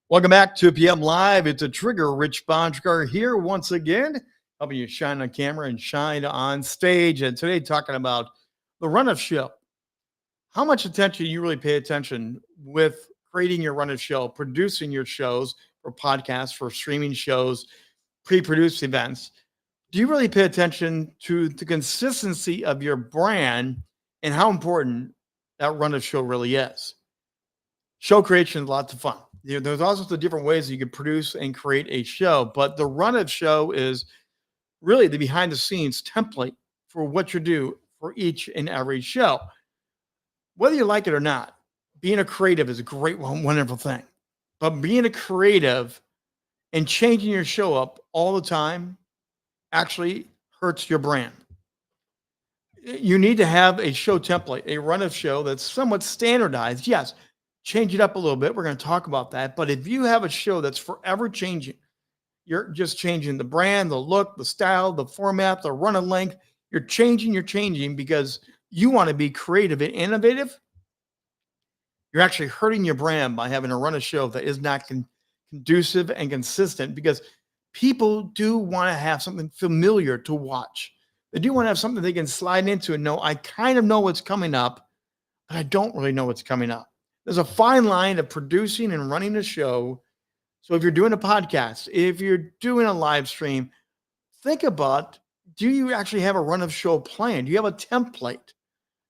Welcome back to PM Live. It's a trigger. Rich Bonchgar here once again, helping you shine on camera and shine on stage. And today, talking about the run of show. How much attention you really pay attention with creating your run of show, producing your shows for podcasts, for streaming shows, pre produced events. Do you really pay attention to the consistency of your brand and how important that run of show really is? Show creation is lots of fun. There's all sorts of different ways you can produce and create a show, but the run of show is really the behind the scenes template for what you do for each and every show. Whether you like it or not, being a creative is a great one, wonderful thing. But being a creative and changing your show up all the time actually hurts your brand. You need to have a show template, a run of show that's somewhat standardized. Yes, change it up a little bit. We're going to talk about that. But if you have a show that's forever changing, you're just changing the brand, the look, the style, the format, the run and length. You're changing because you want to be creative and innovative. You're actually hurting your brand by having a run a show that is not conducive and consistent, because people do want to have something familiar to watch. They do want to have something they can slide into and know, I kind of know what's coming up, but I don't really know what's coming up. There's a fine line of producing and running a show. So if you're doing a podcast, if you're doing a live stream, think about, do you actually have a run of show plan? Do you have a template?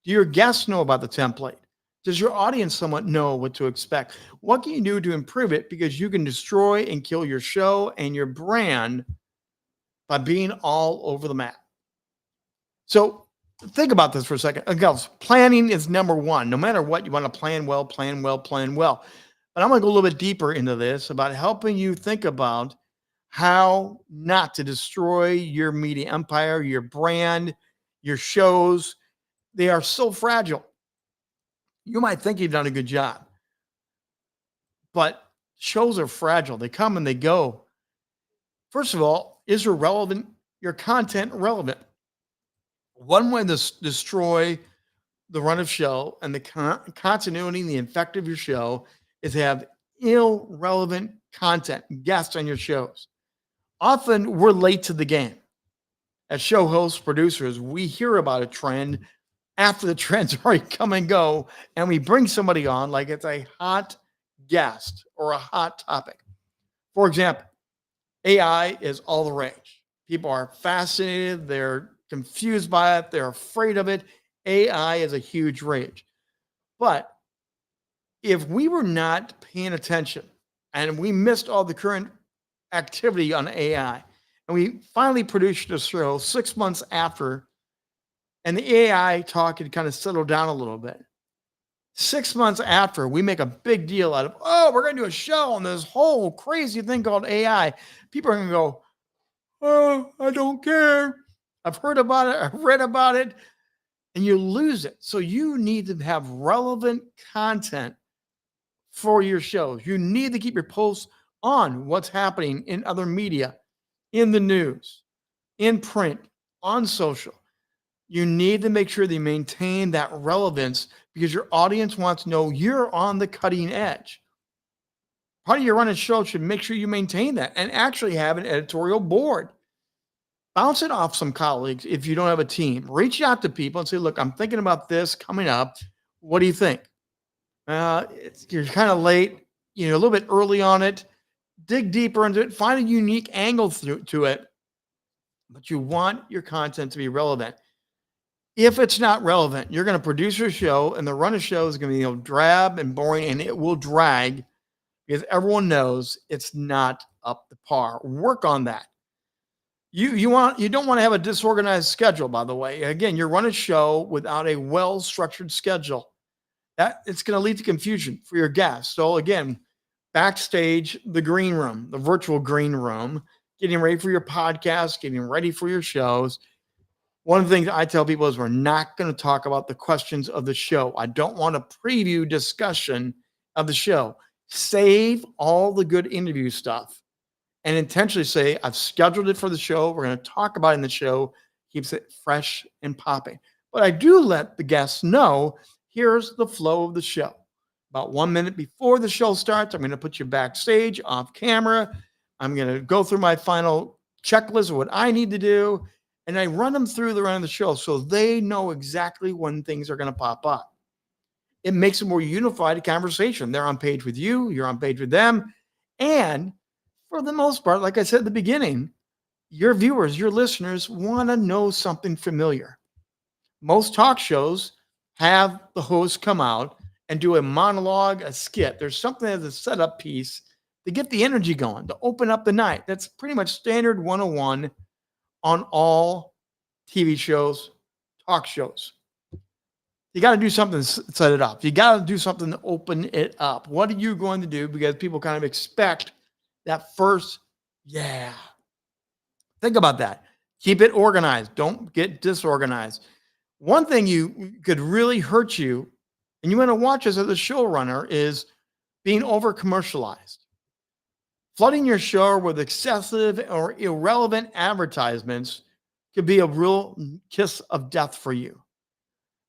Do your guests know about the template? Does your audience somewhat know what to expect? What can you do to improve it? Because you can destroy and kill your show and your brand by being all over the map. So think about this for a second. Again, planning is number one. No matter what, you want to plan well, plan well, plan well. But I'm going to go a little bit deeper into this about helping you think about how not to destroy your media empire, your brand, your shows. They are so fragile. You might think you've done a good job, but shows are fragile. They come and they go. First of all, is your content relevant? One way to destroy the run of show and the continuity and the effect of your show is to have irrelevant content, guests on your shows. Often we're late to the game. As show hosts, producers, we hear about a trend after the trends already come and go, and we bring somebody on like it's a hot guest or a hot topic. For example, AI is all the rage. People are fascinated. They're confused by it. They're afraid of it. AI is a huge rage. But if we were not paying attention and we missed all the current activity on AI, and we finally produced a show 6 months after, and the AI talk had kind of settled down a little bit. 6 months after, we make a big deal out of, oh, we're going to do a show on this whole crazy thing called AI. People are going to go, oh, I don't care. I've heard about it. I've read about it. And you lose it. So you need to have relevant content for your shows. You need to keep your posts on what's happening in other media, in the news, in print, on social. You need to make sure that you maintain that relevance, because your audience wants to know you're on the cutting edge. Part of your run and show should make sure you maintain that and actually have an editorial board. Bounce it off some colleagues if you don't have a team. Reach out to people and say, look, I'm thinking about this coming up. What do you think? You're kind of late, a little bit early on it. Dig deeper into it. Find a unique angle to it. But you want your content to be relevant. If it's not relevant, you're going to produce your show, and the run of show is going to be drab and boring, and it will drag because everyone knows it's not up to par. Work on that. You don't want to have a disorganized schedule, by the way. Again, you run a show without a well-structured schedule. That it's going to lead to confusion for your guests. So again, backstage, the green room, the virtual green room, getting ready for your podcast, getting ready for your shows. One of the things I tell people is we're not going to talk about the questions of the show. I don't want a preview discussion of the show. Save all the good interview stuff and intentionally say, I've scheduled it for the show. We're going to talk about it in the show. Keeps it fresh and popping. But I do let the guests know, here's the flow of the show. About 1 minute before the show starts, I'm going to put you backstage off camera. I'm going to go through my final checklist of what I need to do. And I run them through the run of the show so they know exactly when things are going to pop up. It makes a more unified conversation. They're on page with you, you're on page with them. And for the most part, like I said at the beginning, your viewers, your listeners want to know something familiar. Most talk shows have the host come out and do a monologue, a skit. There's something as a setup piece to get the energy going, to open up the night. That's pretty much standard 101 on all TV shows, talk shows. You got to do something to set it up. You got to do something to open it up. What are you going to do? Because people kind of expect that first, yeah. Think about that. Keep it organized. Don't get disorganized. One thing you could really hurt you, and you want to watch this as a showrunner, is being over commercialized. Flooding your show with excessive or irrelevant advertisements could be a real kiss of death for you.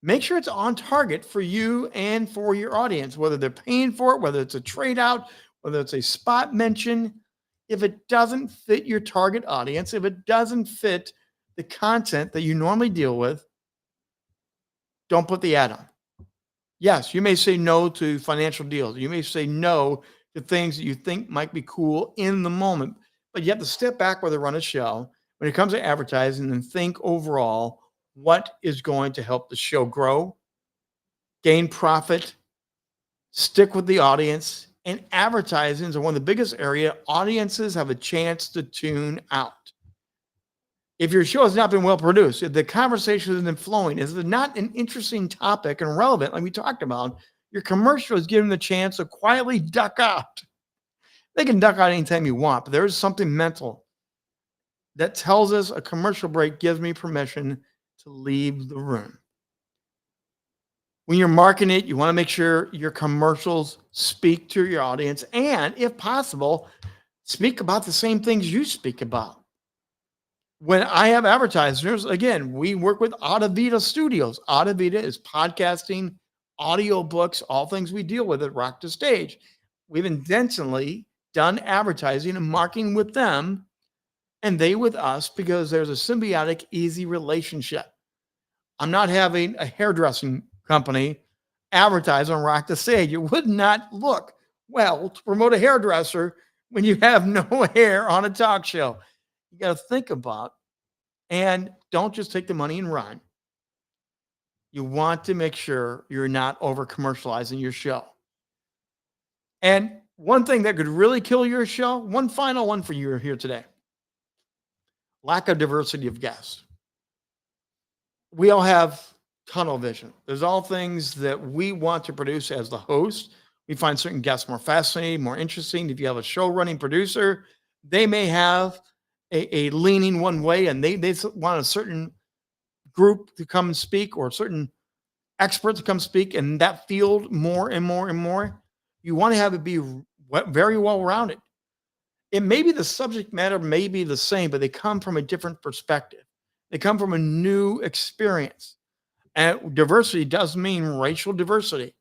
Make sure it's on target for you and for your audience, whether they're paying for it, whether it's a trade out, whether it's a spot mention. If it doesn't fit your target audience, if it doesn't fit the content that you normally deal with, don't put the ad on. Yes, you may say no to financial deals. You may say no to things that you think might be cool in the moment, but you have to step back with a run of show when it comes to advertising and think overall, what is going to help the show grow, gain profit, stick with the audience, and advertising is one of the biggest area audiences have a chance to tune out. If your show has not been well produced, if the conversation isn't flowing, is it not an interesting topic and relevant, like we talked about, your commercial is giving them the chance to quietly duck out. They can duck out anytime you want, but there is something mental that tells us a commercial break gives me permission to leave the room. When you're marketing it, you want to make sure your commercials speak to your audience and, if possible, speak about the same things you speak about. When I have advertisers, again, we work with Audavita Studios. Audavita is podcasting, audiobooks, all things we deal with at Rock to Stage. We've intentionally done advertising and marketing with them and they with us because there's a symbiotic, easy relationship. I'm not having a hairdressing company advertise on Rock the Stage. It would not look well to promote a hairdresser when you have no hair on a talk show. You got to think about, and don't just take the money and run. You want to make sure you're not over commercializing your show. And one thing that could really kill your show, one final one for you here today. Lack of diversity of guests. We all have tunnel vision. There's all things that we want to produce as the host. We find certain guests more fascinating, more interesting. If you have a show running producer, they may have a leaning one way and they want a certain group to come and speak or certain experts to come speak in that field more and more and more. You want to have it be very well rounded. It may be the subject matter may be the same, but they come from a different perspective. They come from a new experience. And diversity does mean racial diversity.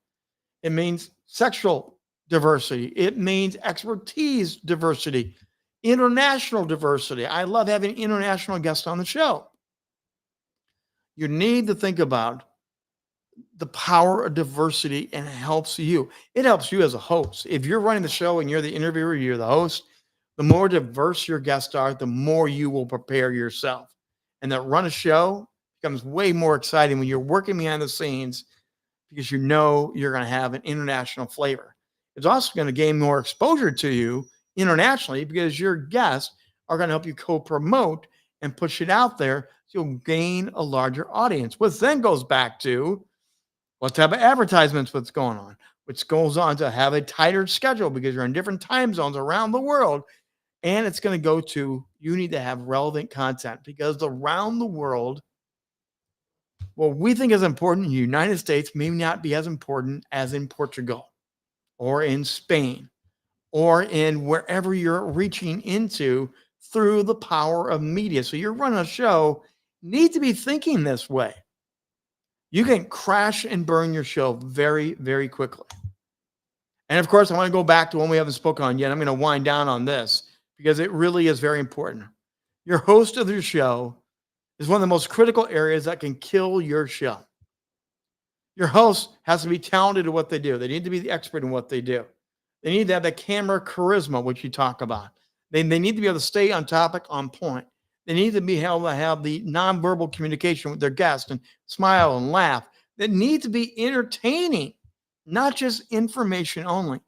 It means sexual diversity. It means expertise diversity, international diversity. I love having international guests on the show. You need to think about the power of diversity, and it helps you. It helps you as a host. If you're running the show and you're the interviewer, you're the host, the more diverse your guests are, the more you will prepare yourself. And that run a show becomes way more exciting when you're working behind the scenes because you know you're going to have an international flavor. It's also going to gain more exposure to you internationally because your guests are going to help you co-promote and push it out there so you'll gain a larger audience, which then goes back to what type of advertisements what's going on, which goes on to have a tighter schedule because you're in different time zones around the world. And it's going to go to you need to have relevant content because around the world, what we think is important in the United States may not be as important as in Portugal or in Spain or in wherever you're reaching into through the power of media. So you're running a show, need to be thinking this way. You can crash and burn your show very, very quickly. And of course, I want to go back to one we haven't spoken on yet. I'm going to wind down on this because it really is very important. Your host of your show is one of the most critical areas that can kill your show. Your host has to be talented at what they do. They need to be the expert in what they do. They need to have that camera charisma, which you talk about. They need to be able to stay on topic, on point. They need to be able to have the nonverbal communication with their guests and smile and laugh. They need to be entertaining, not just information only.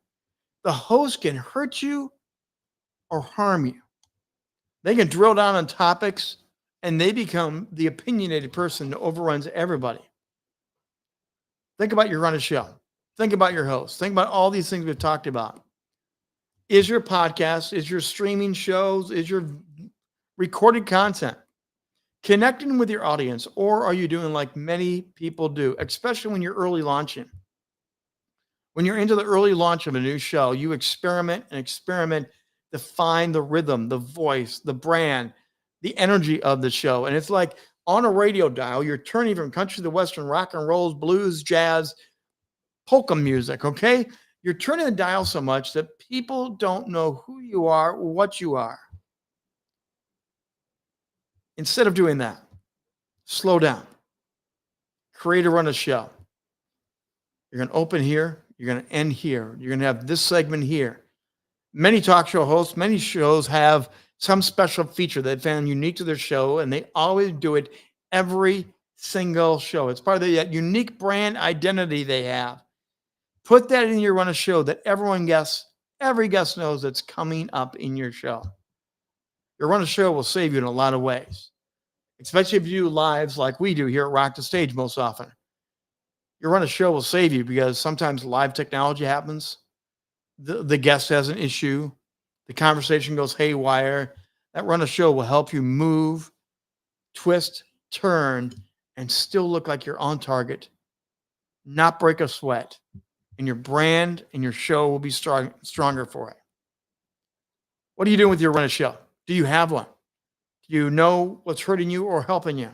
The host can hurt you or harm you. They can drill down on topics and they become the opinionated person that overruns everybody. Think about your run of show. Think about your host. Think about all these things we've talked about. Is your podcast, is your streaming shows, is your recorded content connecting with your audience, or are you doing like many people do, especially when you're early launching? When you're into the early launch of a new show, you experiment to find the rhythm, the voice, the brand, the energy of the show. And it's like on a radio dial, you're turning from country to western, rock and rolls, blues, jazz, polka music, okay? You're turning the dial so much that people don't know who you are, what you are. Instead of doing that, slow down. Create a run of show. You're going to open here. You're going to end here. You're going to have this segment here. Many talk show hosts, many shows have some special feature that they found unique to their show, and they always do it every single show. It's part of that unique brand identity they have. Put that in your run of show that every guest knows that's coming up in your show. Your run of show will save you in a lot of ways, especially if you do lives like we do here at Rock the Stage most often. Your run of show will save you because sometimes live technology happens. The guest has an issue. The conversation goes haywire. That run of show will help you move, twist, turn, and still look like you're on target, not break a sweat. And your brand and your show will be stronger for it. What are you doing with your run of show? Do you have one? Do you know what's hurting you or helping you?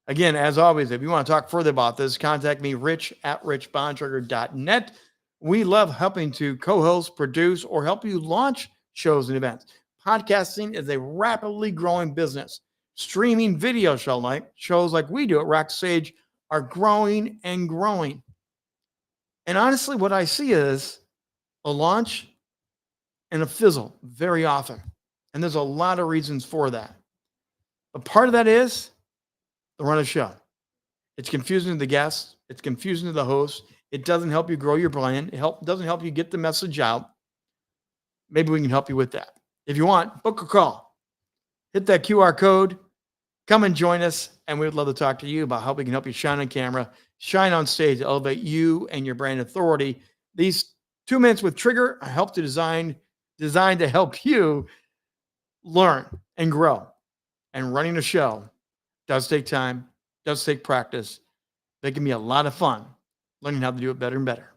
Again, as always, if you want to talk further about this, contact me, rich@richbontrager.net. We love helping to co-host, produce, or help you launch shows and events. Podcasting is a rapidly growing business. Streaming video shows like we do at Rock Stage are growing and growing. And honestly, what I see is a launch and a fizzle very often. And there's a lot of reasons for that. But part of that is the run of show. It's confusing to the guests. It's confusing to the host. It doesn't help you grow your brand. It doesn't help you get the message out. Maybe we can help you with that. If you want, book a call. Hit that QR code. Come and join us. And we would love to talk to you about how we can help you shine on camera, shine on stage, elevate you and your brand authority. These 2 minutes with Trigger are designed to help you learn and grow. And running a show does take time, does take practice. They can be a lot of fun learning how to do it better and better.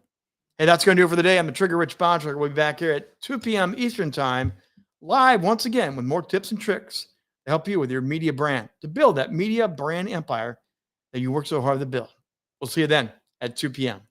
Hey, that's going to do it for the day. I'm the Trigger Rich Bontrager. We'll be back here at 2 p.m. Eastern Time, live once again with more tips and tricks to help you with your media brand, to build that media brand empire that you work so hard to build. We'll see you then at 2 p.m.